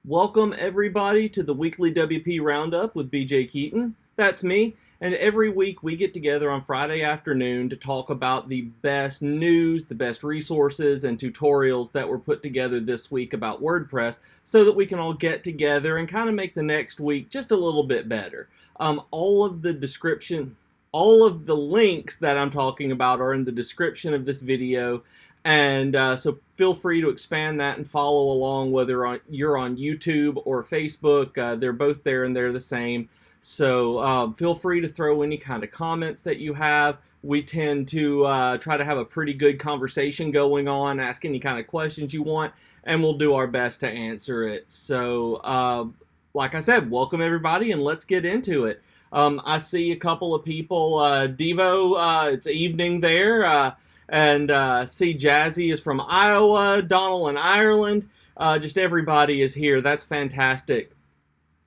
Welcome everybody to the weekly WP Roundup with BJ Keeton. That's me, and every week we get together on Friday afternoon to talk about the best news, the best resources, and tutorials that were put together this week about WordPress so that we can all get together and kind of make the next week just a little bit better. All of the links that I'm talking about are in the description of this video. And so feel free to expand that and follow along whether you're on YouTube or Facebook. They're both there and they're the same. So feel free to throw any kind of comments that you have. We tend to try to have a pretty good conversation going on, ask any kind of questions you want, and we'll do our best to answer it. So like I said, welcome everybody and let's get into it. I see a couple of people, Devo, it's evening there. And see, Jazzy is from Iowa, Donald in Ireland. Just everybody is here. That's fantastic.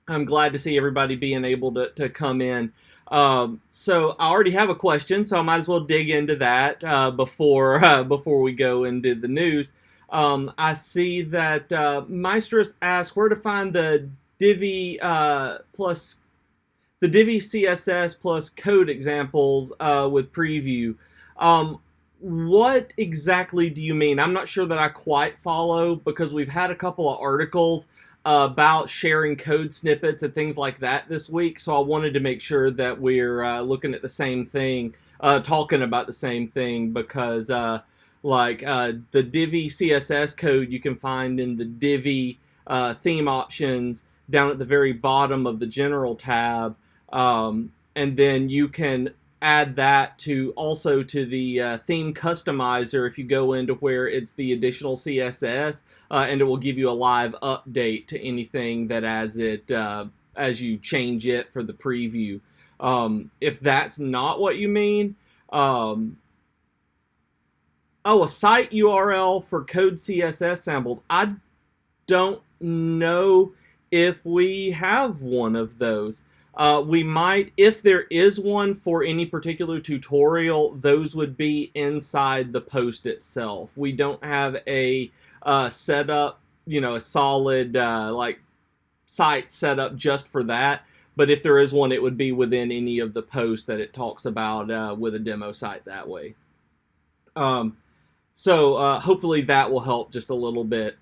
I'm glad to see everybody being able to come in. So I already have a question, so I might as well dig into that before we go into the news. I see that Maestrus asked where to find the Divi Divi CSS plus code examples with preview. What exactly do you mean? I'm not sure that I quite follow because we've had a couple of articles about sharing code snippets and things like that this week, so I wanted to make sure that we're looking at the same thing, talking about the same thing, because the Divi CSS code you can find in the Divi theme options down at the very bottom of the general tab, and then you can add that to the theme customizer if you go into where it's the additional CSS, and it will give you a live update to anything that as you change it for the preview. If that's not what you mean, a site URL for code CSS samples. I don't know if we have one of those. We might, if there is one for any particular tutorial, those would be inside the post itself. We don't have a setup, a solid site set up just for that. But if there is one, it would be within any of the posts that it talks about with a demo site that way. So hopefully that will help just a little bit.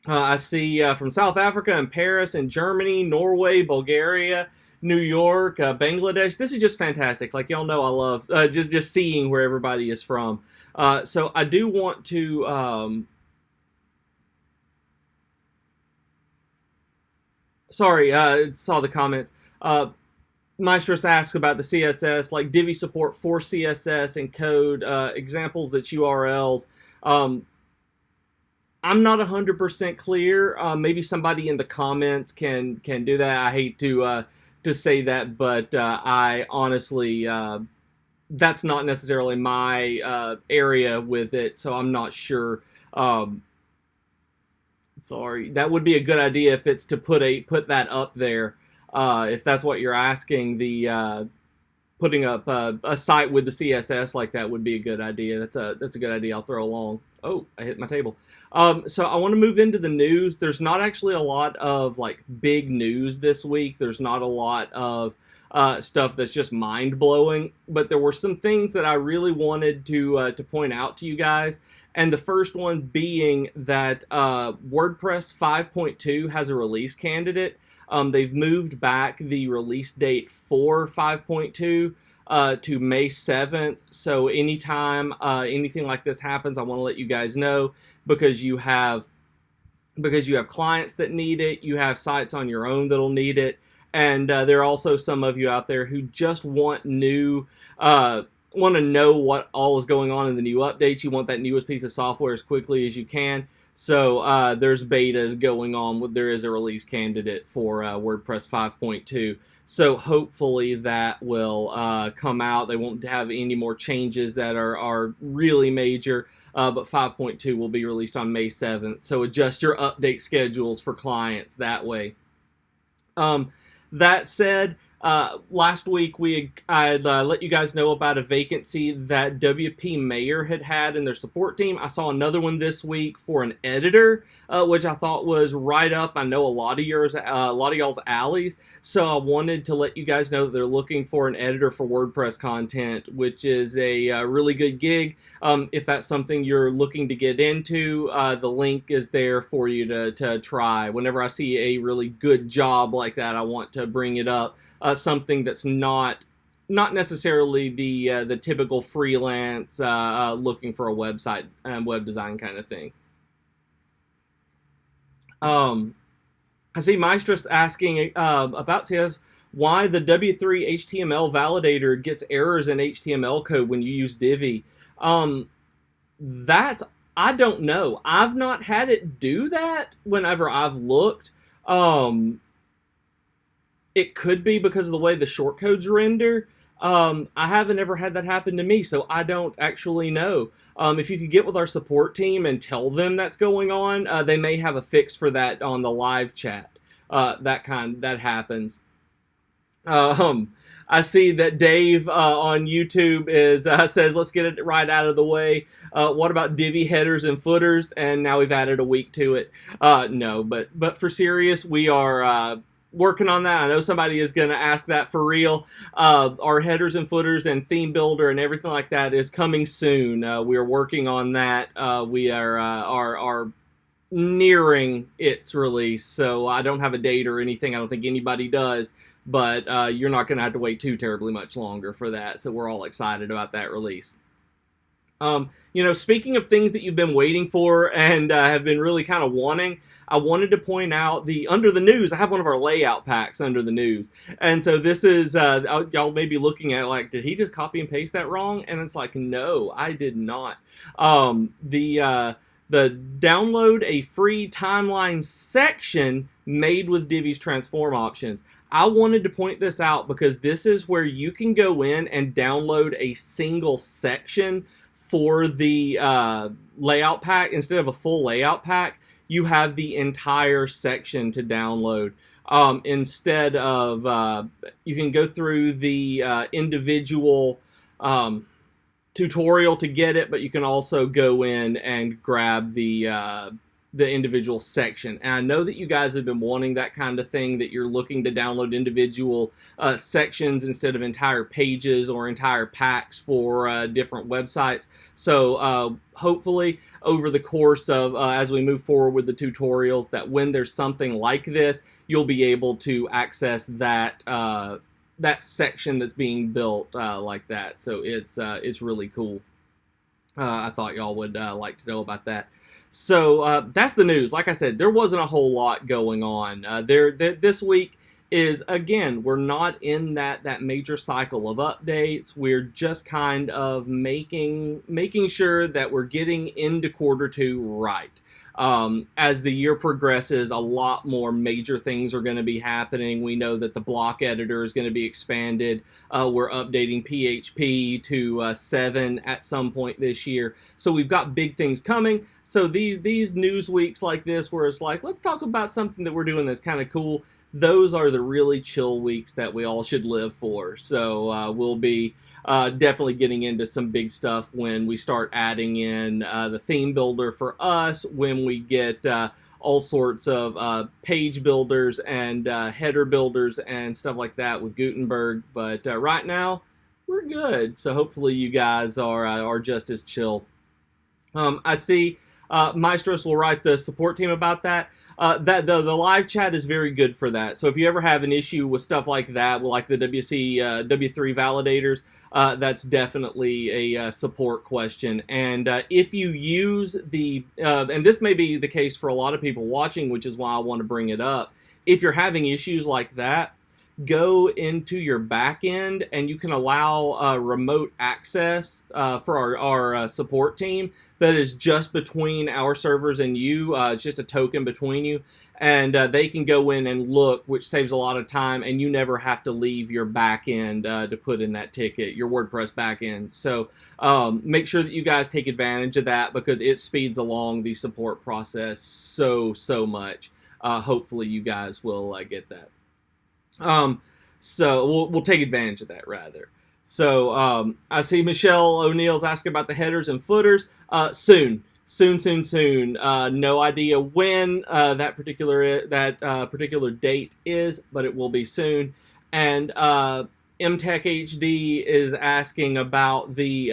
I see from South Africa and Paris and Germany, Norway, Bulgaria, New York, Bangladesh. This is just fantastic. Like y'all know, I love just seeing where everybody is from. So I do want to. Saw the comments. Maestrus asks about the CSS, like Divi support for CSS and code examples that's URLs. I'm not 100% clear. Maybe somebody in the comments can do that. I hate to say that, but I honestly that's not necessarily my area with it, so I'm not sure. Sorry, that would be a good idea if it's to put that up there. If that's what you're asking, the putting up a site with the CSS like that would be a good idea. That's a good idea. I'll throw along. Oh, I hit my table. So I want to move into the news. There's not actually a lot of big news this week. There's not a lot of stuff that's just mind-blowing, but there were some things that I really wanted to point out to you guys. And the first one being that WordPress 5.2 has a release candidate. They've moved back the release date for 5.2 to May 7th. So anytime anything like this happens, I want to let you guys know, because you have clients that need it, you have sites on your own that'll need it, and there are also some of you out there who just want to know what all is going on in the new updates. You want that newest piece of software as quickly as you can. So there's betas going on. There is a release candidate for WordPress 5.2. So hopefully that will come out. They won't have any more changes that are really major, but 5.2 will be released on May 7th. So adjust your update schedules for clients that way. That said, Last week I'd let you guys know about a vacancy that WP Mayer had in their support team. I saw another one this week for an editor, which I thought was right up. I know a lot of y'all's alleys, so I wanted to let you guys know that they're looking for an editor for WordPress content, which is a really good gig. If that's something you're looking to get into, the link is there for you to try. Whenever I see a really good job like that, I want to bring it up. Something that's not necessarily the typical freelance looking for a website and web design kind of thing. I see Maestrus asking about CS why the W3 HTML validator gets errors in HTML code when you use Divi. That's I don't know. I've not had it do that whenever I've looked. It could be because of the way the shortcodes render. I haven't ever had that happen to me, so I don't actually know. If you could get with our support team and tell them that's going on, they may have a fix for that on the live chat. That happens. I see that Dave on YouTube says, let's get it right out of the way. What about Divi headers and footers? And now we've added a week to it. No, but for serious, we are working on that. I know somebody is going to ask that for real. Our headers and footers and theme builder and everything like that is coming soon. We are working on that. We are nearing its release, so I don't have a date or anything. I don't think anybody does, but you're not going to have to wait too terribly much longer for that, so we're all excited about that release. Speaking of things that you've been waiting for and have been really kind of wanting, I wanted to point out under the news. I have one of our layout packs under the news, and so this is y'all may be looking at it like, did he just copy and paste that wrong? And it's like, no, I did not. The download a free timeline section made with Divi's transform options. I wanted to point this out because this is where you can go in and download a single section for the layout pack. Instead of a full layout pack, you have the entire section to download. Instead of, you can go through the individual tutorial to get it, but you can also go in and grab the individual section. And I know that you guys have been wanting that kind of thing, that you're looking to download individual sections instead of entire pages or entire packs for different websites. So hopefully over the course of as we move forward with the tutorials, that when there's something like this, you'll be able to access that that section that's being built like that. So it's really cool. I thought y'all would like to know about that. So that's the news. Like I said, there wasn't a whole lot going on. This week is, again, we're not in that major cycle of updates. We're just kind of making sure that we're getting into Q2 right. As the year progresses, a lot more major things are going to be happening. We know that the block editor is going to be expanded. We're updating PHP to 7 at some point this year. So we've got big things coming. So these news weeks like this, where it's like, let's talk about something that we're doing that's kind of cool, those are the really chill weeks that we all should live for. So we'll be definitely getting into some big stuff when we start adding in the theme builder for us, when we get all sorts of page builders and header builders and stuff like that with Gutenberg. But right now, we're good. So hopefully you guys are just as chill. I see Maestros will write the support team about that. The live chat is very good for that. So if you ever have an issue with stuff like that, like the W3 validators, that's definitely a support question. And if you use and this may be the case for a lot of people watching, which is why I want to bring it up, if you're having issues like that, go into your back end and you can allow remote access for our support team that is just between our servers and you. It's just a token between you, and they can go in and look, which saves a lot of time, and you never have to leave your back end to put in that ticket, your WordPress back end. So make sure that you guys take advantage of that, because it speeds along the support process so much. Hopefully you guys will get that. So we'll take advantage of that rather. So I see Michelle O'Neill's asking about the headers and footers. Soon. Soon. No idea when that particular date is, but it will be soon. And MTech HD is asking about the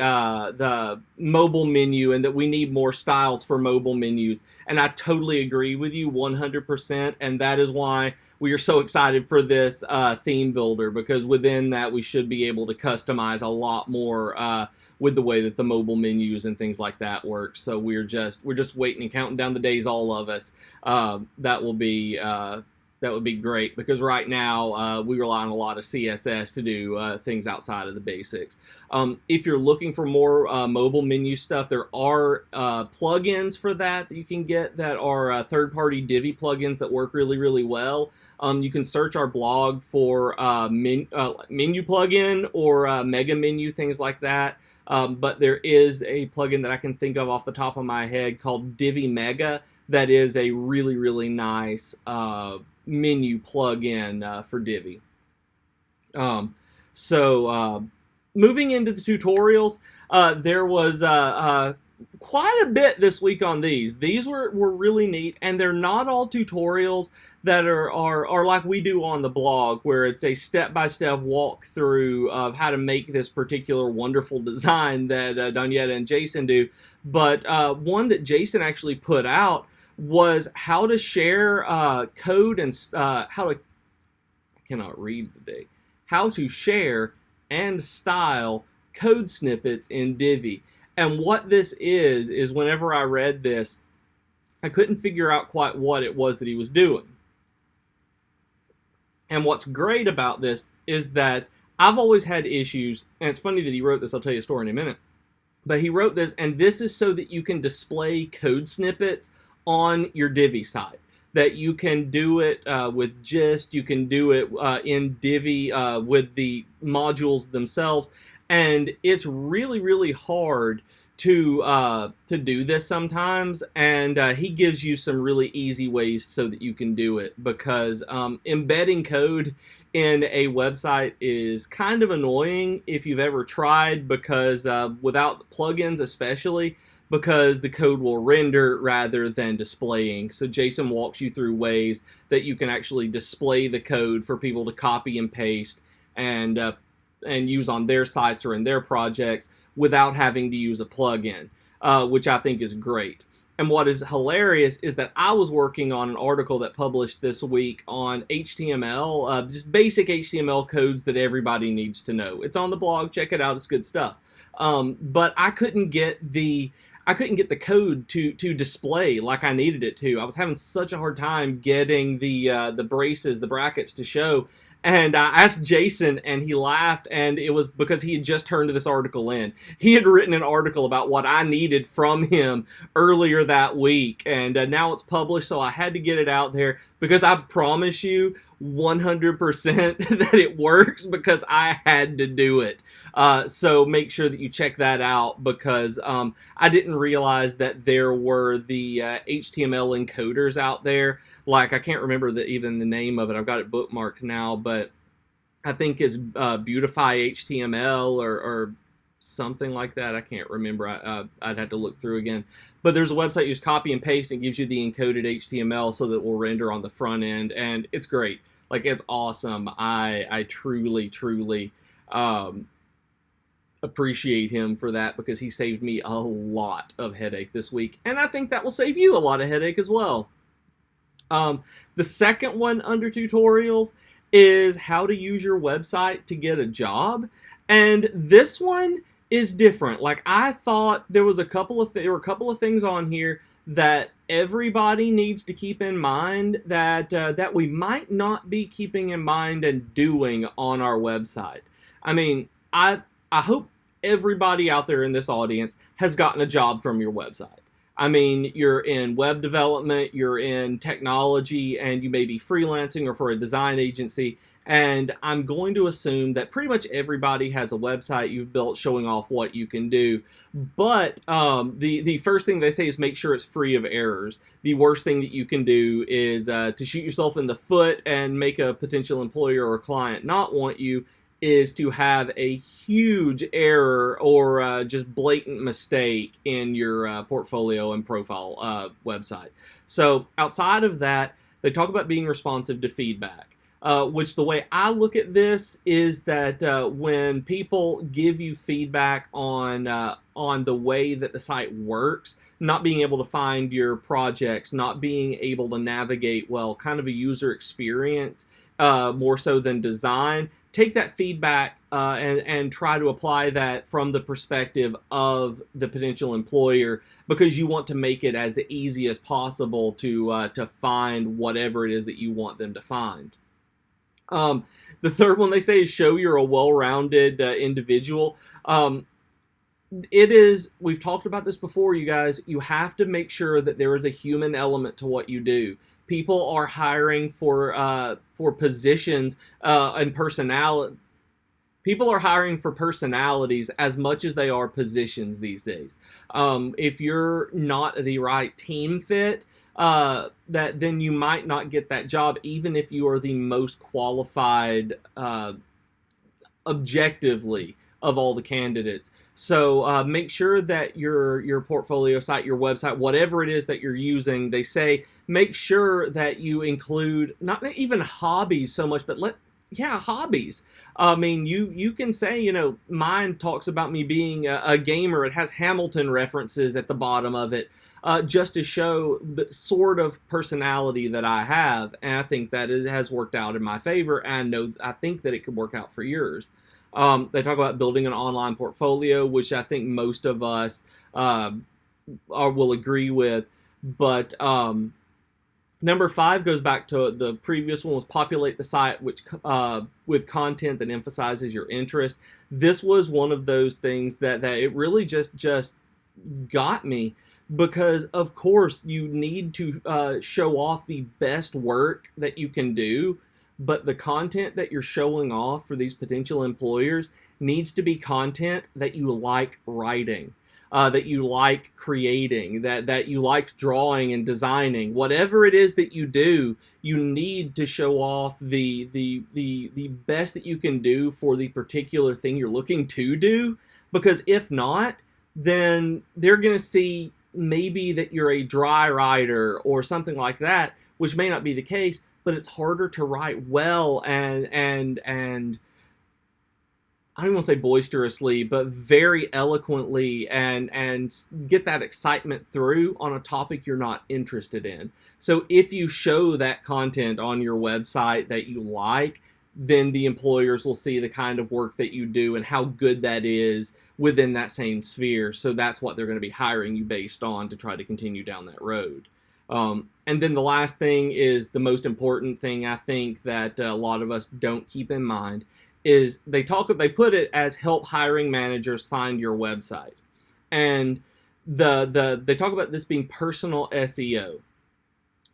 mobile menu and that we need more styles for mobile menus. And I totally agree with you 100%. And that is why we are so excited for this theme builder, because within that we should be able to customize a lot more with the way that the mobile menus and things like that work. So we're just waiting and counting down the days, all of us. That will be great, because right now we rely on a lot of CSS to do things outside of the basics. If you're looking for more mobile menu stuff, there are plugins for that you can get that are third-party Divi plugins that work really, really well. You can search our blog for menu plugin or mega menu, things like that. But there is a plugin that I can think of off the top of my head called Divi Mega that is a really, really nice menu plugin for Divi. Moving into the tutorials, there was quite a bit this week on these. These were really neat, and they're not all tutorials that are like we do on the blog, where it's a step-by-step walkthrough of how to make this particular wonderful design that Donietta and Jason do. But one that Jason actually put out was how to share code and I cannot read today. How to share and style code snippets in Divi. And what this is whenever I read this, I couldn't figure out quite what it was that he was doing. And what's great about this is that I've always had issues, and it's funny that he wrote this, I'll tell you a story in a minute, but he wrote this, and this is so that you can display code snippets on your Divi site. That you can do it with gist, you can do it in Divi with the modules themselves, and it's really, really hard to do this sometimes, and he gives you some really easy ways so that you can do it, because embedding code in a website is kind of annoying if you've ever tried, because without the plugins especially, because the code will render rather than displaying. So Jason walks you through ways that you can actually display the code for people to copy and paste and use on their sites or in their projects without having to use a plugin, which I think is great. And what is hilarious is that I was working on an article that published this week on HTML, just basic HTML codes that everybody needs to know. It's on the blog, check it out, it's good stuff. But I couldn't get the code to display like I needed it to. I was having such a hard time getting the braces, the brackets to show. And I asked Jason, and he laughed, and it was because he had just turned this article in. He had written an article about what I needed from him earlier that week, and now it's published, so I had to get it out there, because I promise you 100% that it works, because I had to do it. So make sure that you check that out, because I didn't realize that there were the HTML encoders out there. Like, I can't remember even the name of it. I've got it bookmarked now, but I think it's Beautify HTML or something like that. I can't remember. I'd have to look through again. But there's a website you just copy and paste, and it gives you the encoded HTML so that it will render on the front end, and it's great. Like, it's awesome. I truly appreciate him for that, because he saved me a lot of headache this week, and I think that will save you a lot of headache as well. The second one under tutorials is how to use your website to get a job, and this one is different. Like, I thought there were a couple of things on here that everybody needs to keep in mind that we might not be keeping in mind and doing on our website. I mean, I hope everybody out there in this audience has gotten a job from your website. I mean, you're in web development, you're in technology, and you may be freelancing or for a design agency, And I'm going to assume that pretty much everybody has a website you've built showing off what you can do. But the first thing they say is make sure it's free of errors. The worst thing that you can do is to shoot yourself in the foot and make a potential employer or client not want you, is to have a huge error or just blatant mistake in your portfolio and profile website. So outside of that, they talk about being responsive to feedback. Which the way I look at this is that when people give you feedback on the way that the site works, not being able to find your projects, not being able to navigate well, kind of a user experience more so than design, take that feedback and try to apply that from the perspective of the potential employer, because you want to make it as easy as possible to find whatever it is that you want them to find. The third one they say is show you're a well-rounded individual. It is, we've talked about this before, you guys, you have to make sure that there is a human element to what you do. People are hiring for positions and personality. People are hiring for personalities as much as they are positions these days. If you're not the right team fit, then you might not get that job, even if you are the most qualified objectively of all the candidates. So make sure that your portfolio site, your website, whatever it is that you're using, they say make sure that you include not even hobbies so much, but hobbies. I mean, you can say, mine talks about me being a gamer. It has Hamilton references at the bottom of it, just to show the sort of personality that I have. And I think that it has worked out in my favor. And I think that it could work out for yours. They talk about building an online portfolio, which I think most of us will agree with. But number 5 goes back to the previous one, was populate the site with content that emphasizes your interest. This was one of those things that it really just got me, because of course you need to show off the best work that you can do, but the content that you're showing off for these potential employers needs to be content that you like writing. That you like creating, that you like drawing and designing. Whatever it is that you do, you need to show off the best that you can do for the particular thing you're looking to do, because if not, then they're going to see maybe that you're a dry writer or something like that, which may not be the case, but it's harder to write well and I don't want to say boisterously, but very eloquently and get that excitement through on a topic you're not interested in. So if you show that content on your website that you like, then the employers will see the kind of work that you do and how good that is within that same sphere. So that's what they're going to be hiring you based on to try to continue down that road. And then the last thing is the most important thing I think that a lot of us don't keep in mind, is they put it as help hiring managers find your website. And they talk about this being personal SEO.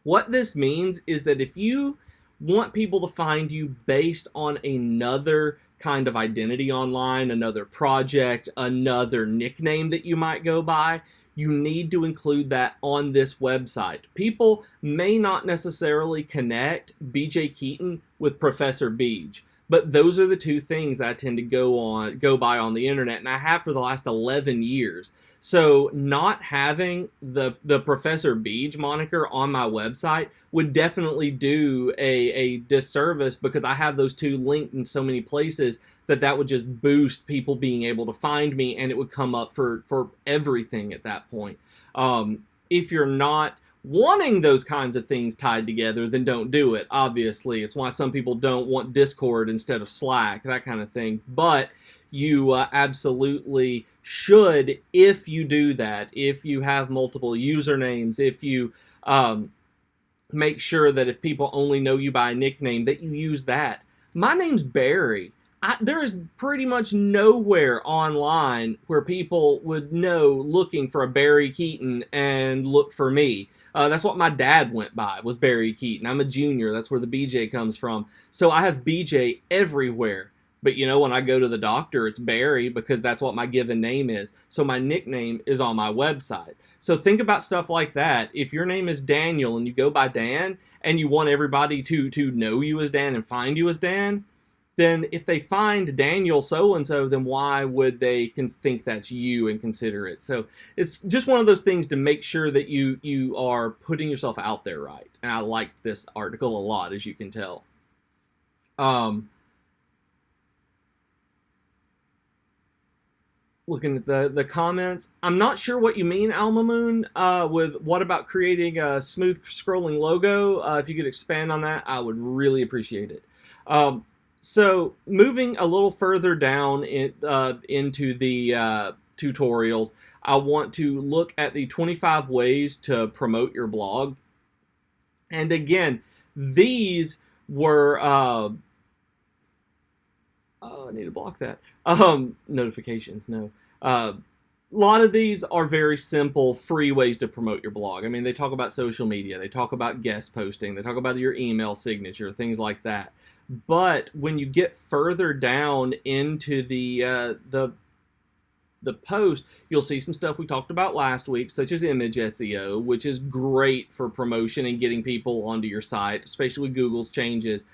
What this means is that if you want people to find you based on another kind of identity online, another project, another nickname that you might go by, you need to include that on this website. People may not necessarily connect BJ Keeton with Professor Beej, but those are the two things that I tend to go by on the internet, and I have for the last 11 years. So not having the Professor Beej moniker on my website would definitely do a disservice, because I have those two linked in so many places that would just boost people being able to find me, and it would come up for everything at that point. If you're not wanting those kinds of things tied together, then don't do it. Obviously, it's why some people don't want Discord instead of Slack, that kind of thing. But you absolutely should, if you do that, if you have multiple usernames, if you make sure that if people only know you by a nickname, that you use that. My name's Barry. There is pretty much nowhere online where people would know looking for a Barry Keeton and look for me. That's what my dad went by, was Barry Keeton. I'm a junior. That's where the BJ comes from. So I have BJ everywhere. But you know, when I go to the doctor, it's Barry because that's what my given name is. So my nickname is on my website. So think about stuff like that. If your name is Daniel and you go by Dan and you want everybody to know you as Dan and find you as Dan, then if they find Daniel so-and-so, then why would they think that's you and consider it? So it's just one of those things to make sure that you are putting yourself out there right. And I like this article a lot, as you can tell. Looking at the comments, I'm not sure what you mean, Alma Moon, with what about creating a smooth scrolling logo. If you could expand on that, I would really appreciate it. So moving a little further down into the tutorials, I want to look at the 25 ways to promote your blog. And again, these were, oh, I need to block that. Notifications, no. A lot of these are very simple, free ways to promote your blog. I mean, they talk about social media, they talk about guest posting, they talk about your email signature, things like that. But when you get further down into the post, you'll see some stuff we talked about last week, such as image SEO, which is great for promotion and getting people onto your site, especially with Google's changes.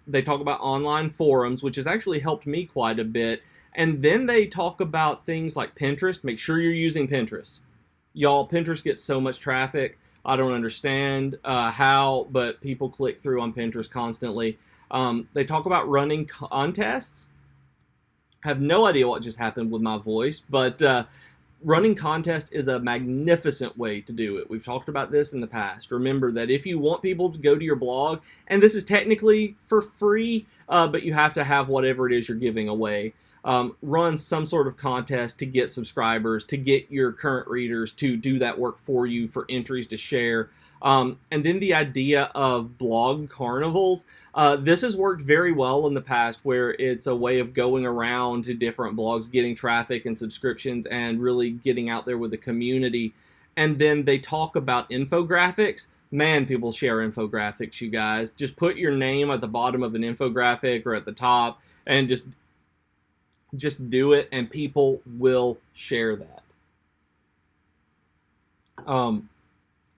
They talk about online forums, which has actually helped me quite a bit. And then they talk about things like Pinterest. Make sure you're using Pinterest. Y'all, Pinterest gets so much traffic. I don't understand how, but people click through on Pinterest constantly. They talk about running contests. I have no idea what just happened with my voice, but running contests is a magnificent way to do it. We've talked about this in the past. Remember that if you want people to go to your blog, and this is technically for free, but you have to have whatever it is you're giving away, run some sort of contest to get subscribers, to get your current readers to do that work for you, for entries to share. And then the idea of blog carnivals. This has worked very well in the past, where it's a way of going around to different blogs, getting traffic and subscriptions, and really getting out there with the community. And then they talk about infographics. Man, people share infographics, you guys. Just put your name at the bottom of an infographic or at the top, and just do it, and people will share that.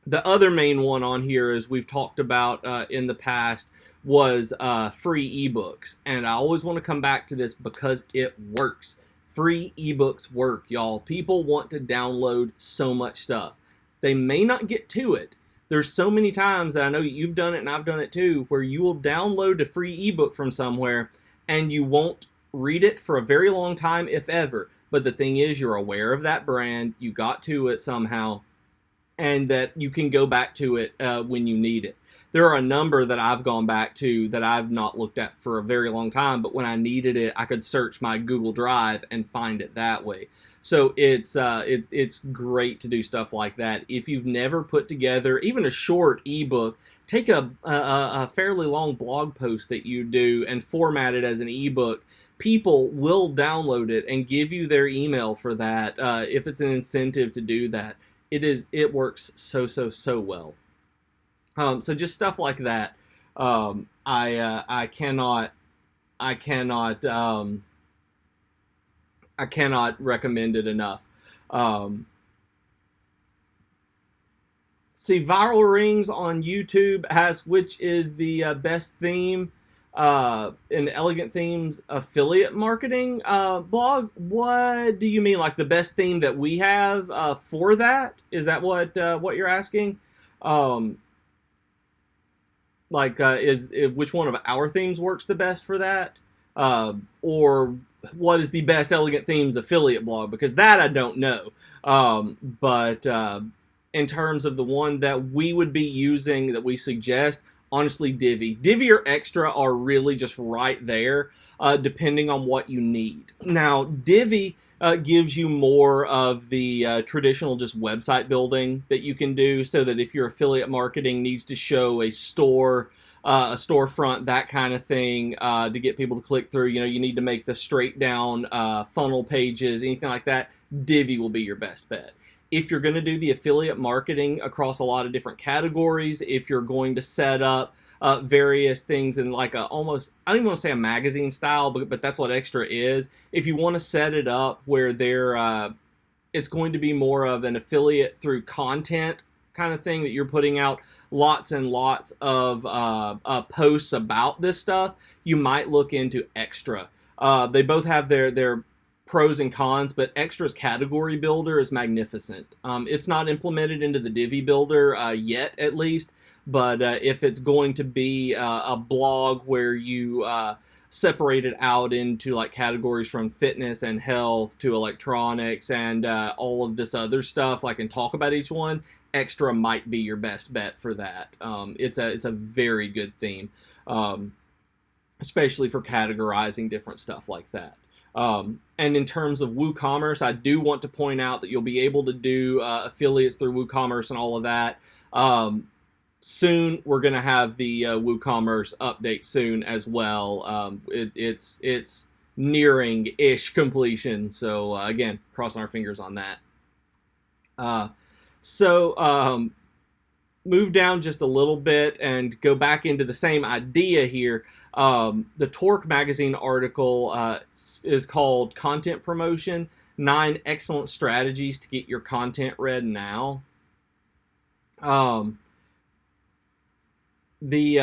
The other main one on here, as we've talked about in the past, was free ebooks. And I always want to come back to this because it works. Free ebooks work, y'all. People want to download so much stuff. They may not get to it. There's so many times that I know you've done it and I've done it too, where you will download a free ebook from somewhere and you won't read it for a very long time, if ever. But the thing is, you're aware of that brand, you got to it somehow, and that you can go back to it when you need it. There are a number that I've gone back to that I've not looked at for a very long time, but when I needed it, I could search my Google Drive and find it that way. So it's great to do stuff like that. If you've never put together even a short ebook, take a fairly long blog post that you do and format it as an ebook. People will download it and give you their email for that if it's an incentive to do that. It works so well. So just stuff like that. I cannot recommend it enough. See, Viral Rings on YouTube asks which is the best theme in Elegant Themes affiliate marketing blog. What do you mean, like the best theme that we have for that? Is that what you're asking? Which one of our themes works the best for that? Or what is the best Elegant Themes affiliate blog? Because that I don't know. But in terms of the one that we would be using, that we suggest, honestly, Divi or Extra are really just right there, depending on what you need. Now, Divi gives you more of the traditional just website building that you can do, so that if your affiliate marketing needs to show a store a storefront, that kind of thing, to get people to click through. You need to make the straight down funnel pages, anything like that. Divi will be your best bet. If you're going to do the affiliate marketing across a lot of different categories, if you're going to set up various things in like a almost, I don't even want to say a magazine style, but that's what Extra is. If you want to set it up where it's going to be more of an affiliate through content kind of thing, that you're putting out lots and lots of posts about this stuff, you might look into Extra. They both have their pros and cons, but Extra's category builder is magnificent. It's not implemented into the Divi builder yet, at least, but if it's going to be a blog where you separate it out into like categories from fitness and health to electronics and all of this other stuff, like, and talk about each one, Extra might be your best bet for that. It's a very good theme, especially for categorizing different stuff like that. And in terms of WooCommerce, I do want to point out that you'll be able to do affiliates through WooCommerce and all of that. Soon, we're going to have the WooCommerce update soon as well. It's nearing-ish completion. So, again, crossing our fingers on that. Move down just a little bit and go back into the same idea here. The Torque magazine article is called Content Promotion: 9 Excellent Strategies to Get Your Content Read Now. The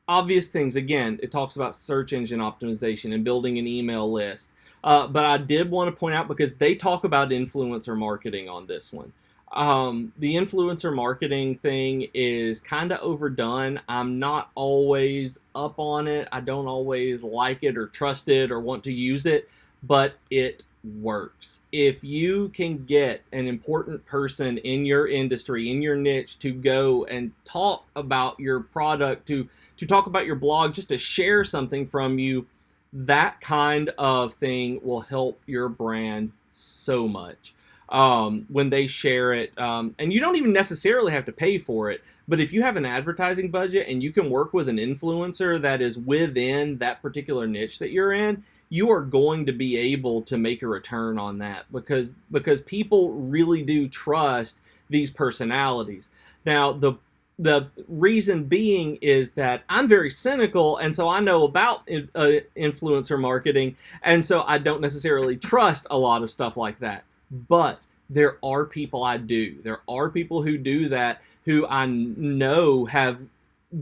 obvious things, again, it talks about search engine optimization and building an email list. But I did want to point out, because they talk about influencer marketing on this one. The influencer marketing thing is kind of overdone. I'm not always up on it. I don't always like it or trust it or want to use it, but it works. If you can get an important person in your industry, in your niche, to go and talk about your product, to talk about your blog, just to share something from you, that kind of thing will help your brand so much. When they share it, and you don't even necessarily have to pay for it, but if you have an advertising budget and you can work with an influencer that is within that particular niche that you're in, you are going to be able to make a return on that, because people really do trust these personalities. Now, the reason being is that I'm very cynical, and so I know about influencer marketing, and so I don't necessarily trust a lot of stuff like that. But there are people I do. There are people who do that, who I know have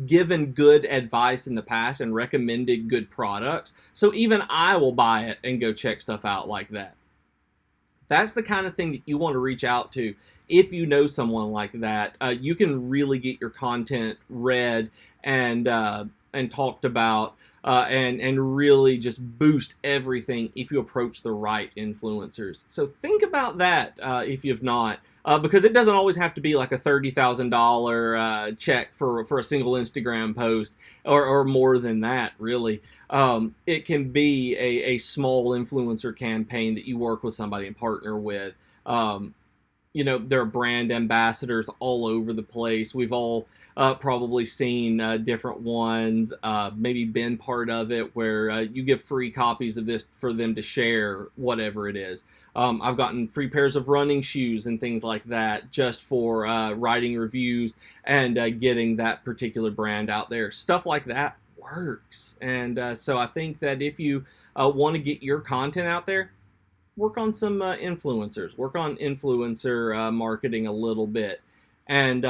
given good advice in the past and recommended good products. So even I will buy it and go check stuff out like that. That's the kind of thing that you want to reach out to. If you know someone like that, you can really get your content read and talked about, and really just boost everything if you approach the right influencers. So think about that if you've not, because it doesn't always have to be like a $30,000 check for a single Instagram post, or more than that, really. It can be a small influencer campaign that you work with somebody and partner with. There are brand ambassadors all over the place. We've all probably seen different ones, maybe been part of it, where you give free copies of this for them to share, whatever it is. I've gotten free pairs of running shoes and things like that just for writing reviews and getting that particular brand out there. Stuff like that works. And so I think that if you want to get your content out there, work on some influencers. Work on influencer marketing a little bit. And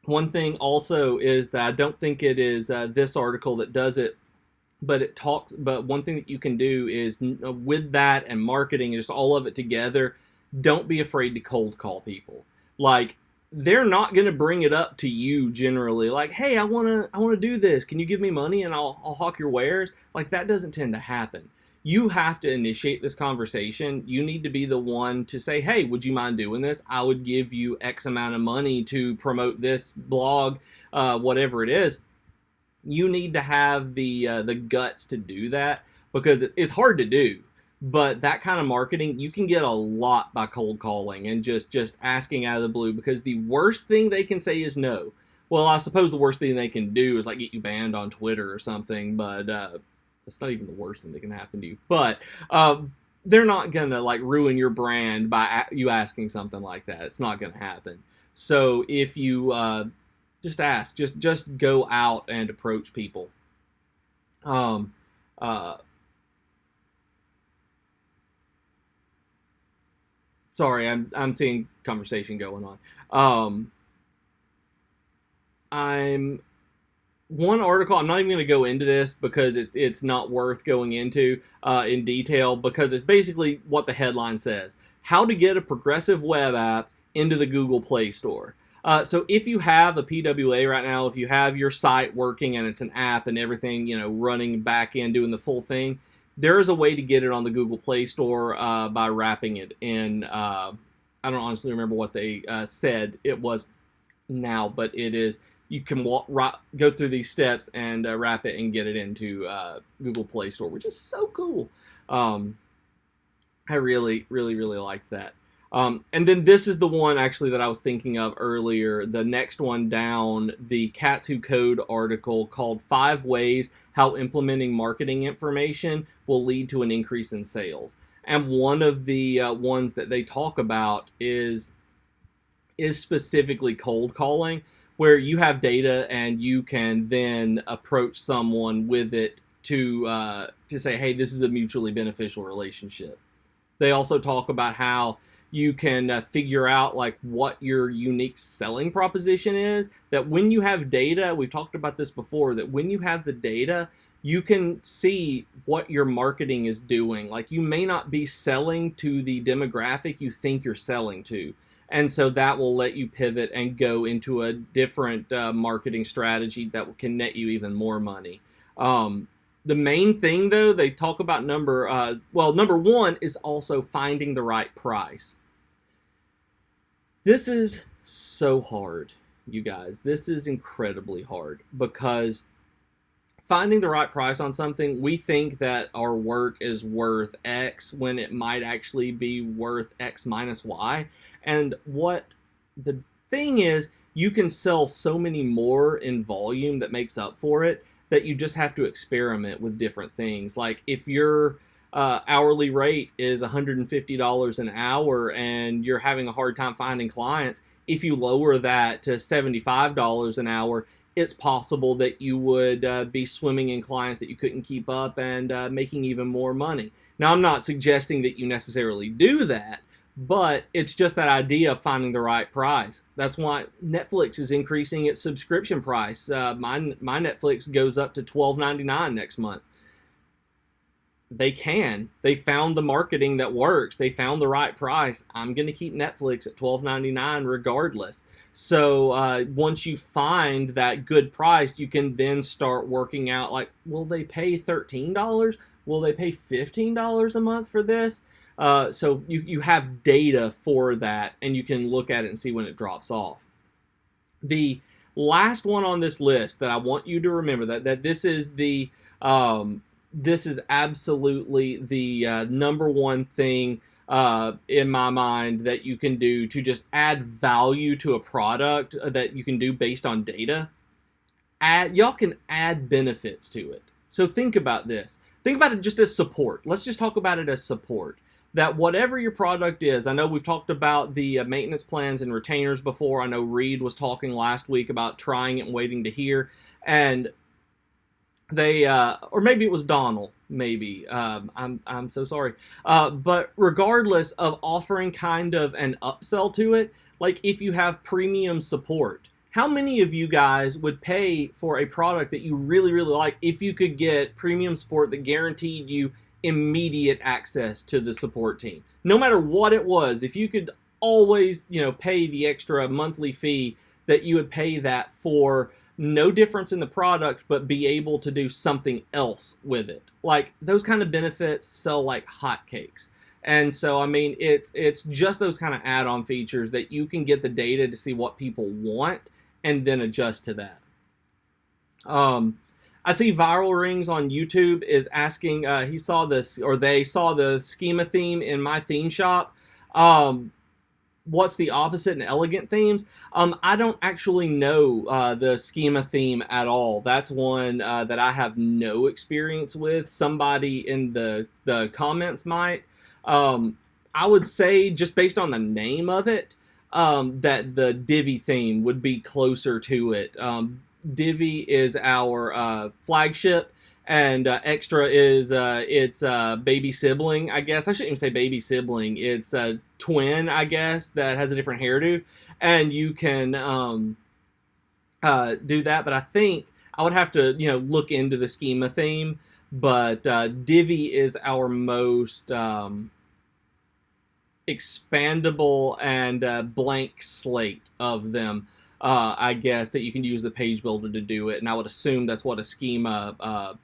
one thing also is that I don't think it is this article that does it, but one thing that you can do is, with that and marketing and just all of it together, don't be afraid to cold call people. Like, they're not going to bring it up to you generally, like, hey, I want to do this. Can you give me money and I'll hawk your wares? Like, that doesn't tend to happen. You have to initiate this conversation. You need to be the one to say, hey, would you mind doing this? I would give you X amount of money to promote this blog, whatever it is. You need to have the guts to do that, because it's hard to do. But that kind of marketing, you can get a lot by cold calling and just asking out of the blue, because the worst thing they can say is no. Well, I suppose the worst thing they can do is like get you banned on Twitter or something, but that's not even the worst thing that can happen to you. But they're not gonna like ruin your brand by you asking something like that. It's not gonna happen. So if you just ask, just go out and approach people. Um, uh, Sorry, I'm seeing conversation going on. Um, I'm one article. I'm not even going to go into this because it's not worth going into in detail, because it's basically what the headline says: how to get a progressive web app into the Google Play Store. So if you have a PWA right now, if you have your site working and it's an app and everything, running back in, doing the full thing, there is a way to get it on the Google Play Store by wrapping it in. I don't honestly remember what they said it was now, but it is. You can go through these steps and wrap it and get it into Google Play Store, which is so cool. I really, really, really liked that. And then this is the one actually that I was thinking of earlier. The next one down, the Cats Who Code article called 5 Ways How Implementing Marketing Information Will Lead to an Increase in Sales. And one of the ones that they talk about is specifically cold calling, where you have data and you can then approach someone with it to say, hey, this is a mutually beneficial relationship. They also talk about how you can figure out like what your unique selling proposition is. That when you have data, we've talked about this before, that when you have the data, you can see what your marketing is doing. Like, you may not be selling to the demographic you think you're selling to. And so that will let you pivot and go into a different marketing strategy that can net you even more money. The main thing, though, they talk about number one is also finding the right price. This is so hard, you guys. This is incredibly hard, because finding the right price on something, we think that our work is worth X when it might actually be worth X minus Y. And what the thing is, you can sell so many more in volume that makes up for it, that you just have to experiment with different things. Like, if your hourly rate is $150 an hour and you're having a hard time finding clients, if you lower that to $75 an hour, it's possible that you would be swimming in clients that you couldn't keep up and making even more money. Now, I'm not suggesting that you necessarily do that, but it's just that idea of finding the right price. That's why Netflix is increasing its subscription price. My Netflix goes up to $12.99 next month. They found the marketing that works. They found the right price. I'm going to keep Netflix at $12.99 regardless. So once you find that good price, you can then start working out, like, will they pay $13? Will they pay $15 a month for this? So you have data for that, and you can look at it and see when it drops off. The last one on this list that I want you to remember, that this is the this is absolutely the number one thing in my mind that you can do to just add value to a product that you can do based on data. Y'all can add benefits to it. So think about this. Think about it just as support. Let's just talk about it as support. That whatever your product is, I know we've talked about the maintenance plans and retainers before. I know Reed was talking last week about trying it and waiting to hear. And they or maybe it was Donald, maybe I'm so sorry, but regardless of offering kind of an upsell to it, like if you have premium support, how many of you guys would pay for a product that you really, really like if you could get premium support that guaranteed you immediate access to the support team, no matter what it was? If you could always, pay the extra monthly fee, that you would pay that for no difference in the product, but be able to do something else with it. Like, those kind of benefits sell like hotcakes. And so, I mean, it's just those kind of add-on features that you can get the data to see what people want and then adjust to that. I see Viral Rings on YouTube is asking, he saw this, or they saw the schema theme in my theme shop. What's the opposite in elegant themes? I don't actually know the schema theme at all. That's one that I have no experience with. Somebody in the comments might. I would say, just based on the name of it, that the Divi theme would be closer to it. Divi is our flagship, and Extra is its baby sibling, I guess. I shouldn't even say baby sibling. It's a twin, I guess, that has a different hairdo. And you can do that, but I think I would have to, look into the schema theme. But Divi is our most expandable and blank slate of them. I guess that you can use the page builder to do it, and I would assume that's what a schema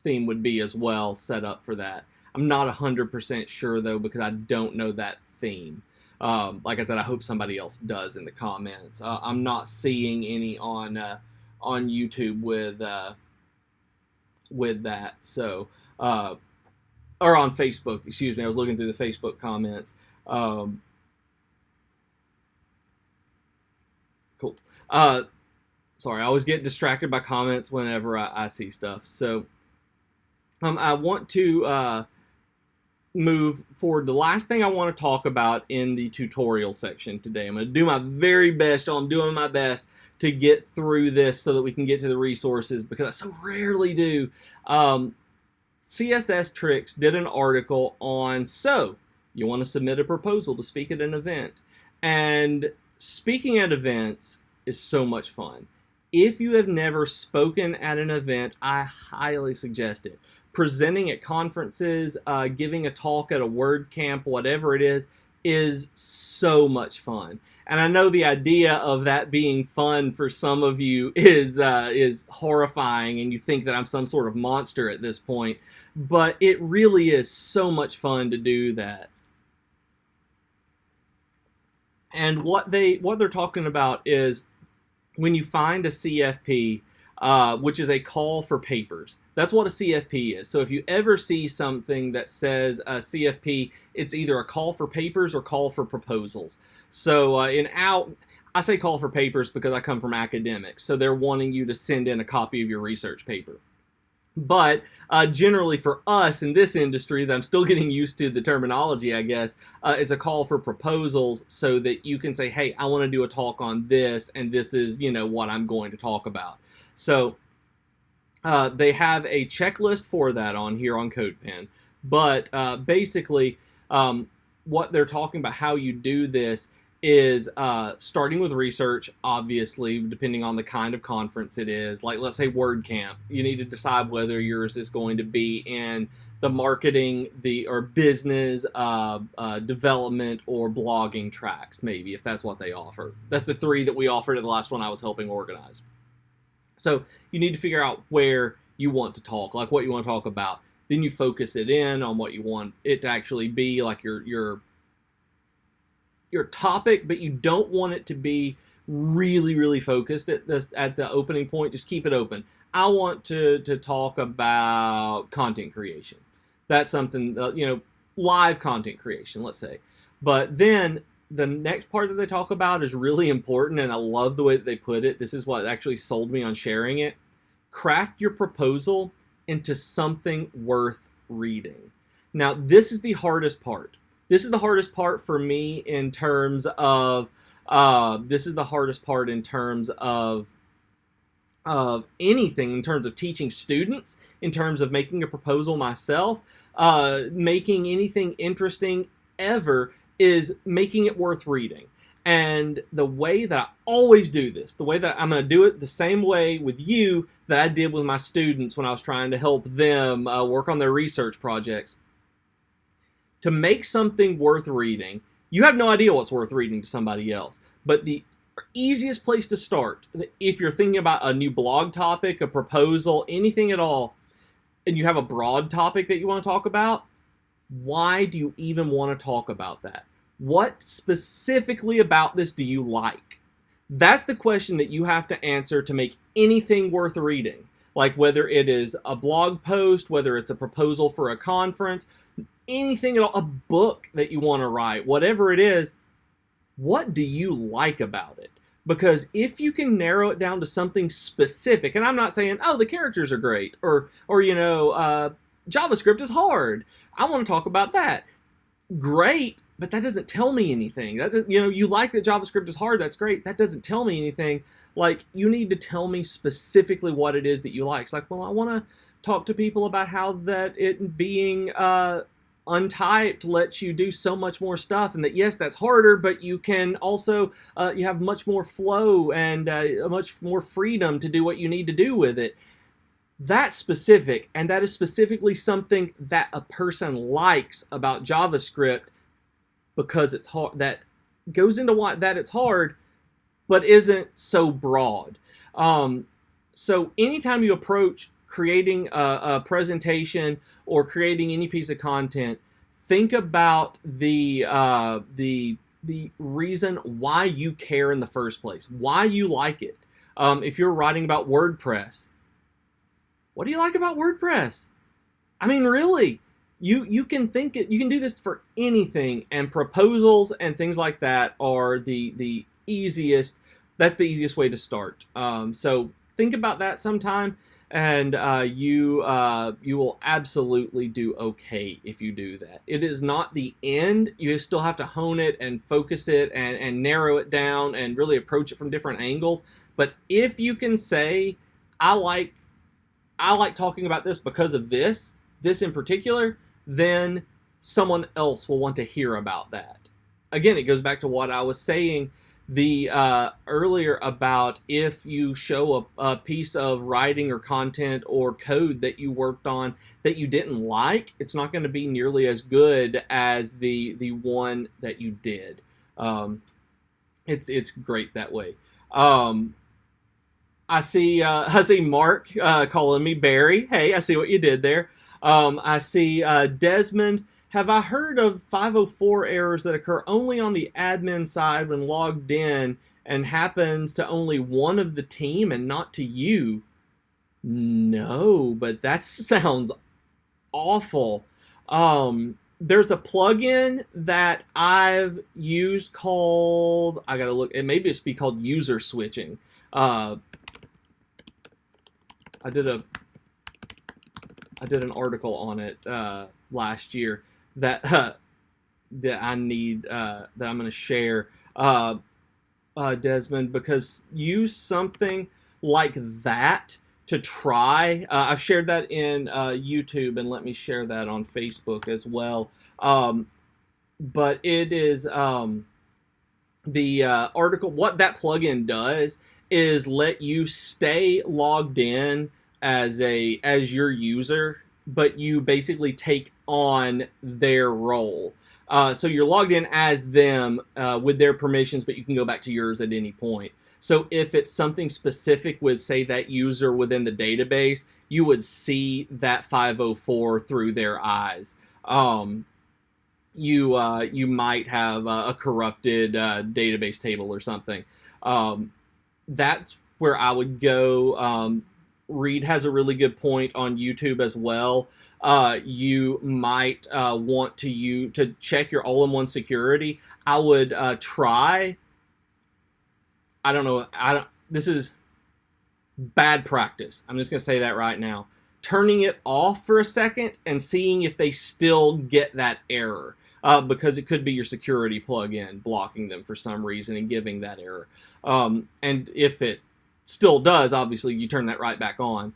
theme would be as well, set up for that. I'm not 100% sure though, because I don't know that theme. Like I said, I hope somebody else does in the comments. I'm not seeing any on YouTube with that. So, or on Facebook, excuse me. I was looking through the Facebook comments. Cool. Sorry, I always get distracted by comments whenever I see stuff. So, I want to move forward. The last thing I want to talk about in the tutorial section today, I'm going to do my very best. I'm doing my best to get through this so that we can get to the resources, because I so rarely do. CSS Tricks did an article on, so you want to submit a proposal to speak at an event. And speaking at events is so much fun. If you have never spoken at an event, I highly suggest it. Presenting at conferences, giving a talk at a WordCamp, whatever it is so much fun. And I know the idea of that being fun for some of you is horrifying, and you think that I'm some sort of monster at this point. But it really is so much fun to do that. And what they're talking about is, when you find a CFP, which is a call for papers. That's what a CFP is. So if you ever see something that says a CFP, it's either a call for papers or call for proposals. So I say call for papers because I come from academics. So they're wanting you to send in a copy of your research paper. But generally for us in this industry, that I'm still getting used to the terminology, I guess, it's a call for proposals, so that you can say, hey, I want to do a talk on this, and this is, what I'm going to talk about. So they have a checklist for that on here on CodePen. But basically, what they're talking about, how you do this, is starting with research, obviously, depending on the kind of conference it is. Like, let's say WordCamp. You need to decide whether yours is going to be in the marketing, or business, development, or blogging tracks, maybe, if that's what they offer. That's the 3 that we offered at the last one I was helping organize. So you need to figure out where you want to talk, like what you want to talk about. Then you focus it in on what you want it to actually be, like your topic, but you don't want it to be really, really focused at the opening point. Just keep it open. I want to talk about content creation. That's something, live content creation, let's say. But then the next part that they talk about is really important, and I love the way that they put it. This is what actually sold me on sharing it. Craft your proposal into something worth reading. Now, this is the hardest part. This is the hardest part for me in terms of anything, in terms of teaching students, in terms of making a proposal myself, making anything interesting ever, is making it worth reading. And the way that I always do this, the way that I'm going to do it the same way with you that I did with my students when I was trying to help them work on their research projects. To make something worth reading, you have no idea what's worth reading to somebody else. But the easiest place to start, if you're thinking about a new blog topic, a proposal, anything at all, and you have a broad topic that you want to talk about, why do you even want to talk about that? What specifically about this do you like? That's the question that you have to answer to make anything worth reading. like whether it is a blog post, whether it's a proposal for a conference, anything at all, a book that you want to write, whatever it is, what do you like about it? Because if you can narrow it down to something specific, and I'm not saying, oh, the characters are great, or JavaScript is hard, I want to talk about that. Great, but that doesn't tell me anything. That, you like that JavaScript is hard, that's great. That doesn't tell me anything. Like, you need to tell me specifically what it is that you like. It's like, well, I want to talk to people about how that it being untyped lets you do so much more stuff, and that yes, that's harder, but you can also you have much more flow and much more freedom to do what you need to do with it. That's specific, and that is specifically something that a person likes about JavaScript, because it's hard. That goes into why that it's hard, but isn't so broad. So anytime you approach creating a presentation or creating any piece of content, think about the reason why you care in the first place, why you like it. If you're writing about WordPress, what do you like about WordPress? I mean, really, you can think it. You can do this for anything, and proposals and things like that are the easiest. That's the easiest way to start. So think about that sometime, and you will absolutely do okay if you do that. It is not the end. You still have to hone it and focus it and narrow it down and really approach it from different angles. But if you can say, I like talking about this because of this in particular, then someone else will want to hear about that. Again, it goes back to what I was saying earlier about if you show a piece of writing or content or code that you worked on that you didn't like, it's not going to be nearly as good as the one that you did. It's great that way. I see Mark calling me Barry. Hey, I see what you did there. I see Desmond. Have I heard of 504 errors that occur only on the admin side when logged in and happens to only one of the team and not to you? No, but that sounds awful. There's a plugin that I've used called, I gotta look, it maybe it's be called user switching. I did an article on it last year that that I'm going to share, Desmond, because use something like that to try. I've shared that in YouTube, and let me share that on Facebook as well. But it is the article. What that plugin does is let you stay logged in as your user, but you basically take on their role. So you're logged in as them with their permissions, but you can go back to yours at any point. So if it's something specific with, say, that user within the database, you would see that 504 through their eyes. You might have a corrupted database table or something. That's where I would go. Reed has a really good point on YouTube as well. You might want to check your all-in-one security. I would try. I don't know. This is bad practice. I'm just going to say that right now. Turning it off for a second and seeing if they still get that error. Because it could be your security plugin blocking them for some reason and giving that error. And if it still does, obviously you turn that right back on.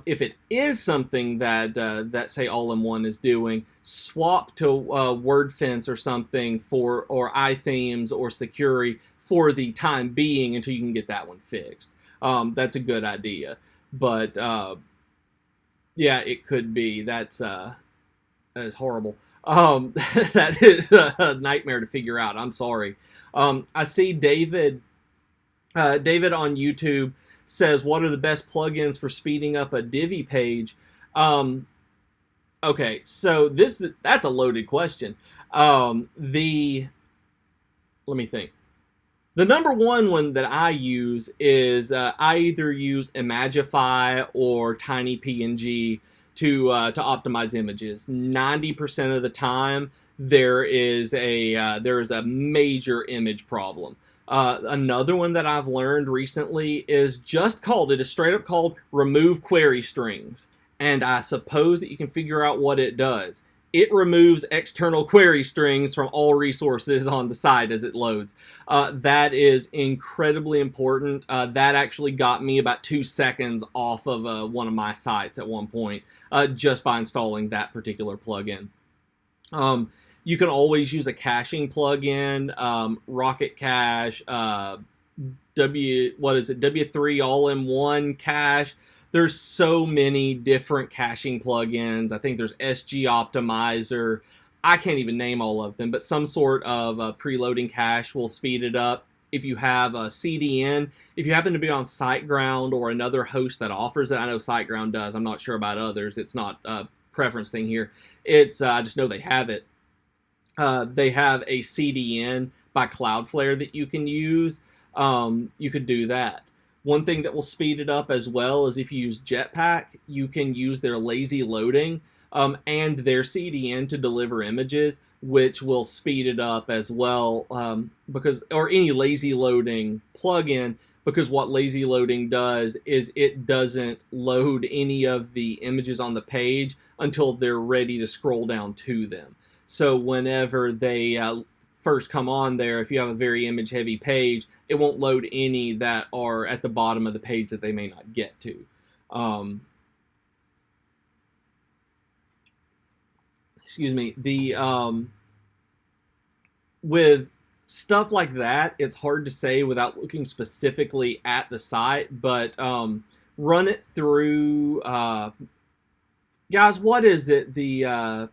If it is something that say All-in-One is doing, swap to WordFence or something or iThemes or Securi for the time being until you can get that one fixed. That's a good idea. But yeah, it could be. That is horrible. That is a nightmare to figure out. I'm sorry. I see David on YouTube says, what are the best plugins for speeding up a Divi page? Okay, so that's a loaded question. Let me think. The number one that I use is I either use Imagify or Tiny PNG to optimize images. 90% of the time, there is a major image problem. Another one that I've learned recently is it is straight up called remove query strings. And I suppose that you can figure out what it does. It removes external query strings from all resources on the site as it loads. That is incredibly important. That actually got me about 2 seconds off of one of my sites at one point, just by installing that particular plugin. You can always use a caching plugin, Rocket Cache, W3 all-in-one cache. There's so many different caching plugins. I think there's SG Optimizer. I can't even name all of them, but some sort of preloading cache will speed it up. If you have a CDN, if you happen to be on SiteGround or another host that offers it, I know SiteGround does. I'm not sure about others. It's not a preference thing here. I just know they have it. They have a CDN by Cloudflare that you can use. You could do that. One thing that will speed it up as well is if you use Jetpack, you can use their lazy loading and their CDN to deliver images, which will speed it up as well, or any lazy loading plugin, because what lazy loading does is it doesn't load any of the images on the page until they're ready to scroll down to them. So whenever they first come on there, if you have a very image heavy page, it won't load any that are at the bottom of the page that they may not get to. Excuse me. With stuff like that, it's hard to say without looking specifically at the site, but run it through. Guys, what is it? The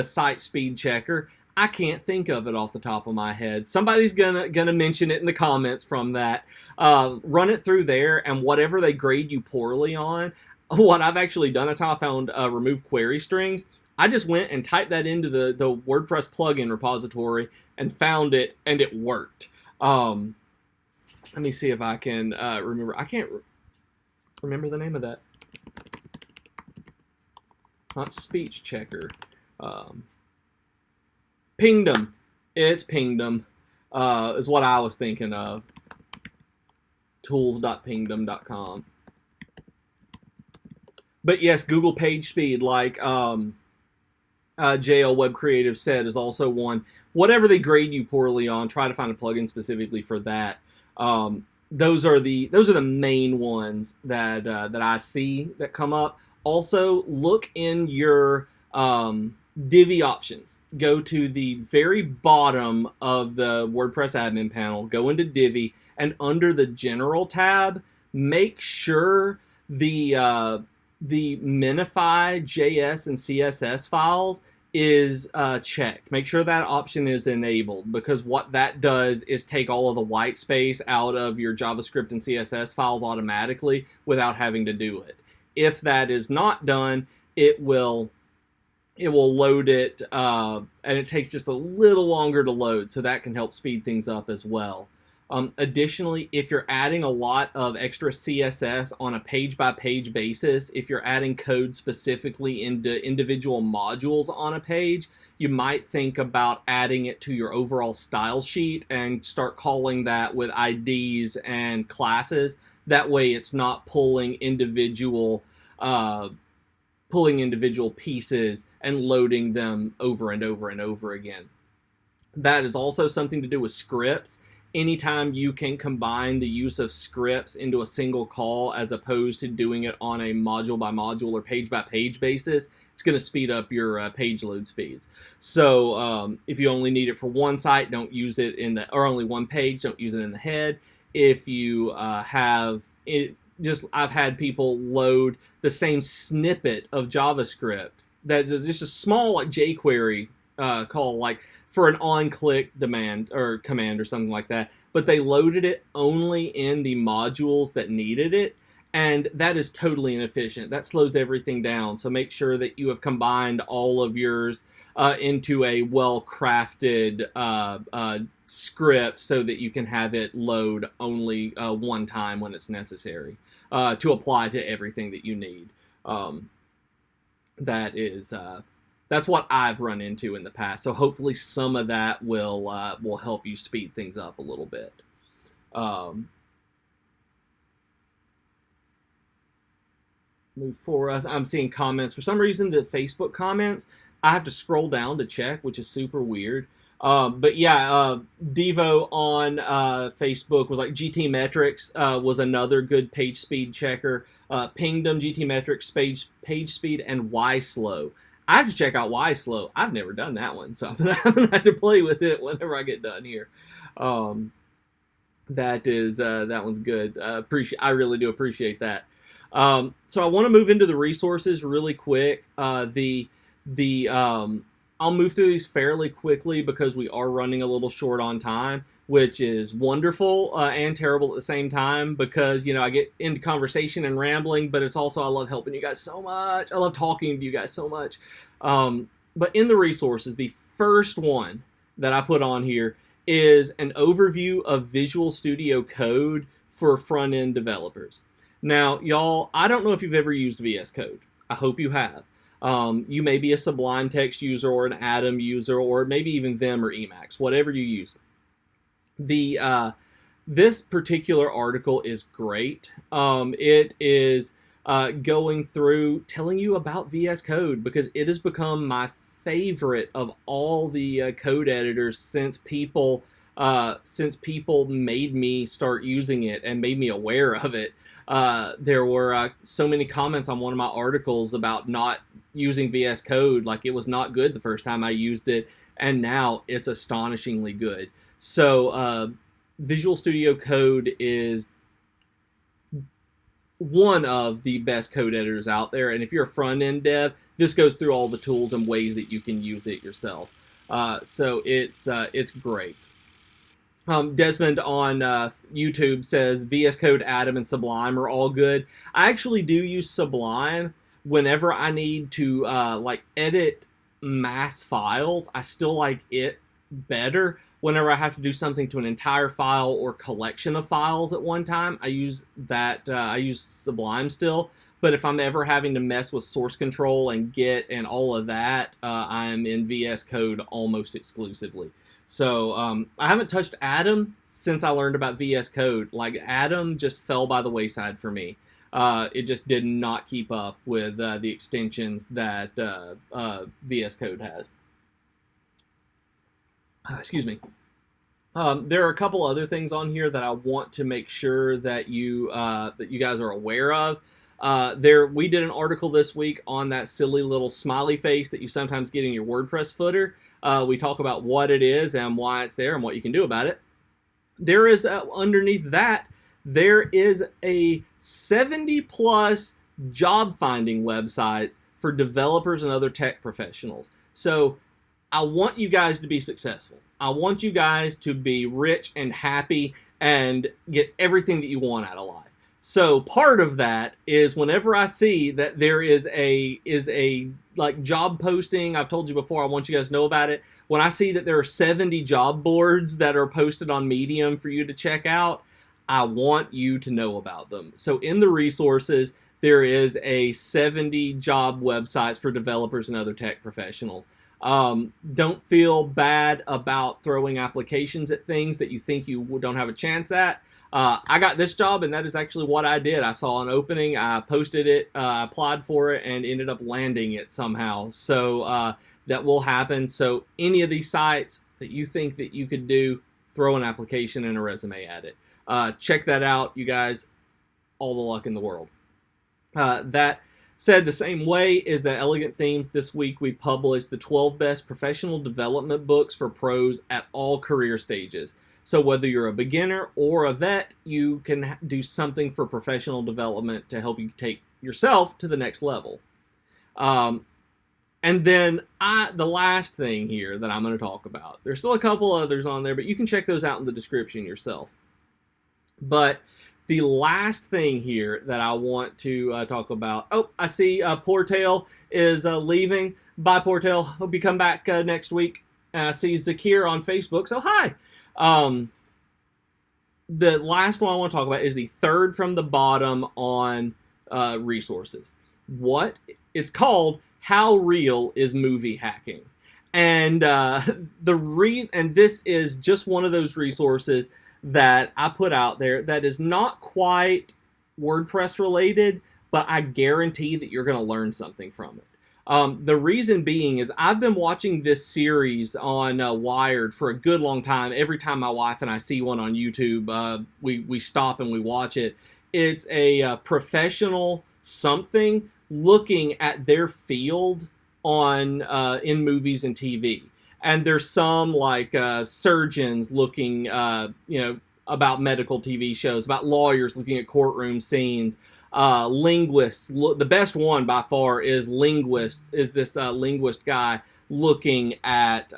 site speed checker. I can't think of it off the top of my head. Somebody's gonna mention it in the comments from that. Run it through there, and whatever they grade you poorly on, what I've actually done, that's how I found remove query strings. I just went and typed that into the WordPress plugin repository and found it, and it worked. Let me see if I can remember. I can't remember the name of that. Not speech checker. Pingdom. It's Pingdom. Is what I was thinking of. Tools.pingdom.com. But yes, Google Page Speed, like JL Web Creative said, is also one. Whatever they grade you poorly on, try to find a plugin specifically for that. Those are the main ones that I see that come up. Also, look in your Divi options. Go to the very bottom of the WordPress admin panel, go into Divi, and under the General tab, make sure the Minify JS and CSS files is checked. Make sure that option is enabled, because what that does is take all of the white space out of your JavaScript and CSS files automatically without having to do it. If that is not done, it will load it, and it takes just a little longer to load, so that can help speed things up as well. Additionally, if you're adding a lot of extra CSS on a page-by-page basis, if you're adding code specifically into individual modules on a page, you might think about adding it to your overall style sheet and start calling that with IDs and classes. That way it's not pulling individual pieces and loading them over and over and over again. That is also something to do with scripts. Anytime you can combine the use of scripts into a single call as opposed to doing it on a module by module or page by page basis, it's going to speed up your page load speeds. So if you only need it for one site, don't use it or only one page, don't use it in the head. If you have it, I've had people load the same snippet of JavaScript that is just a small like jQuery call, like for an on-click demand or command or something like that, but they loaded it only in the modules that needed it, and that is totally inefficient. That slows everything down. So make sure that you have combined all of yours into a well-crafted script so that you can have it load only one time when it's necessary to apply to everything that you need. That's what I've run into in the past. So hopefully some of that will help you speed things up a little bit. Move forward. I'm seeing comments. For some reason, the Facebook comments, I have to scroll down to check, which is super weird. But yeah, Devo on Facebook was like GT Metrics was another good page speed checker. Pingdom, GT Metrics, page speed, and YSlow. I have to check out YSlow. I've never done that one, so I'm gonna have to play with it whenever I get done here. That one's good. I really do appreciate that. So I want to move into the resources really quick. I'll move through these fairly quickly because we are running a little short on time, which is wonderful and terrible at the same time because, I get into conversation and rambling, but it's also I love helping you guys so much. I love talking to you guys so much. But in the resources, the first one that I put on here is an overview of Visual Studio Code for front-end developers. Now, y'all, I don't know if you've ever used VS Code. I hope you have. You may be a Sublime Text user or an Atom user or maybe even Vim or Emacs, whatever you use. This particular article is great. It is going through telling you about VS Code because it has become my favorite of all the code editors since people made me start using it and made me aware of it. There were so many comments on one of my articles about not using VS Code, like it was not good the first time I used it, and now it's astonishingly good. So Visual Studio Code is one of the best code editors out there, and if you're a front-end dev, this goes through all the tools and ways that you can use it yourself. So it's great. Desmond on YouTube says VS Code, Atom, and Sublime are all good. I actually do use Sublime whenever I need to edit mass files. I still like it better whenever I have to do something to an entire file or collection of files at one time. I use that. I use Sublime still. But if I'm ever having to mess with source control and Git and all of that, I'm in VS Code almost exclusively. So I haven't touched Atom since I learned about VS Code. Like Atom just fell by the wayside for me. It just did not keep up with the extensions that VS Code has. Excuse me. There are a couple other things on here that I want to make sure that you guys are aware of. We did an article this week on that silly little smiley face that you sometimes get in your WordPress footer. We talk about what it is and why it's there and what you can do about it. There is underneath that, there is a 70+ job finding websites for developers and other tech professionals. So I want you guys to be successful. I want you guys to be rich and happy and get everything that you want out of life. So part of that is whenever I see that there is a job posting, I've told you before, I want you guys to know about it. When I see that there are 70 job boards that are posted on Medium for you to check out, I want you to know about them. So in the resources, there is a 70 job websites for developers and other tech professionals. Don't feel bad about throwing applications at things that you think you don't have a chance at. I got this job, and that is actually what I did. I saw an opening, I posted it, applied for it, and ended up landing it somehow. So that will happen. So any of these sites that you think that you could do, throw an application and a resume at it. Check that out, you guys. All the luck in the world. That said, the same way is that Elegant Themes, this week we published the 12 best professional development books for pros at all career stages. So whether you're a beginner or a vet, you can do something for professional development to help you take yourself to the next level. And then the last thing here that I'm going to talk about, there's still a couple others on there, but you can check those out in the description yourself. But The last thing here that I want to talk about. Oh, I see Portail is leaving. Bye, Portail. Hope you come back next week. I see Zakir on Facebook. So hi. The last one I want to talk about is the third from the bottom on resources. What? It's called How Real is Movie Hacking? And and this is just one of those resources that I put out there that is not quite WordPress related, but I guarantee that you're going to learn something from it. The reason being is I've been watching this series on Wired for a good long time. Every time my wife and I see one on YouTube, we stop and we watch it. It's a professional something looking at their field on in movies and TV. And there's some like surgeons looking, about medical TV shows, about lawyers looking at courtroom scenes, linguists. The best one by far is linguists. Is this linguist guy looking at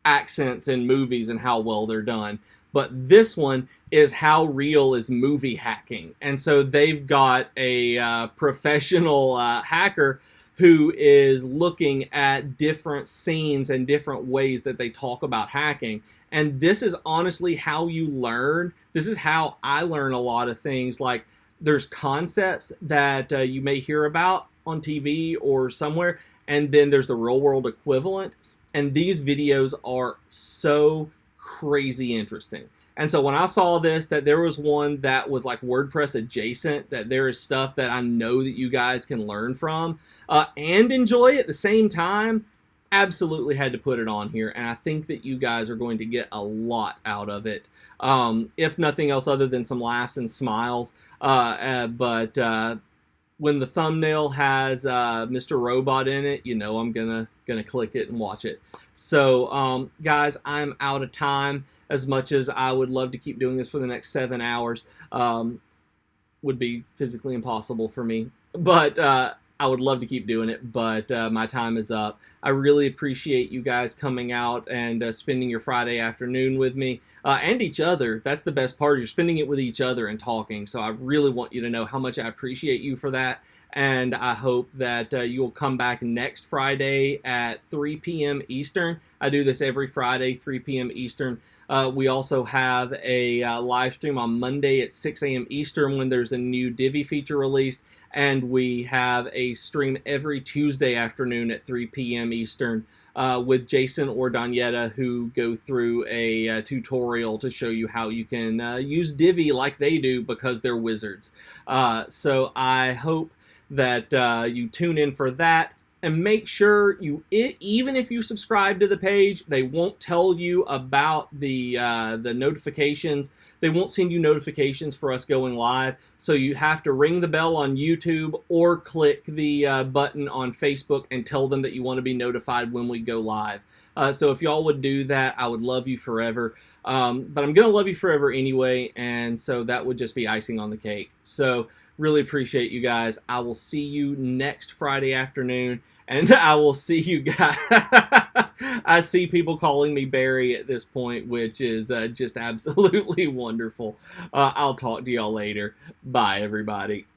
accents in movies and how well they're done? But this one is How Real is Movie Hacking, and so they've got a professional hacker who is looking at different scenes and different ways that they talk about hacking. And this is honestly how you learn. This is how I learn a lot of things. Like there's concepts that you may hear about on TV or somewhere, and then there's the real world equivalent. And these videos are so crazy interesting. And so when I saw this, that there was one that was like WordPress adjacent, that there is stuff that I know that you guys can learn from and enjoy at the same time, absolutely had to put it on here. And I think that you guys are going to get a lot out of it, if nothing else other than some laughs and smiles. But when the thumbnail has Mr. Robot in it, you know I'm gonna click it and watch it. So guys, I'm out of time. As much as I would love to keep doing this for the next 7 hours, would be physically impossible for me. But I would love to keep doing it, but my time is up. I really appreciate you guys coming out and spending your Friday afternoon with me and each other. That's the best part. You're spending it with each other and talking. So I really want you to know how much I appreciate you for that. And I hope that you'll come back next Friday at 3 p.m. Eastern. I do this every Friday, 3 p.m. Eastern. We also have a live stream on Monday at 6 a.m. Eastern when there's a new Divi feature released. And we have a stream every Tuesday afternoon at 3 p.m. Eastern with Jason or Danietta, who go through a tutorial to show you how you can use Divi like they do because they're wizards. So I hope that you tune in for that. And make sure even if you subscribe to the page, they won't tell you about the notifications. They won't send you notifications for us going live. So you have to ring the bell on YouTube or click the button on Facebook and tell them that you want to be notified when we go live. So if y'all would do that, I would love you forever. But I'm going to love you forever anyway, and so that would just be icing on the cake. So really appreciate you guys. I will see you next Friday afternoon, and I will see you guys. I see people calling me Barry at this point, which is just absolutely wonderful. I'll talk to y'all later. Bye, everybody.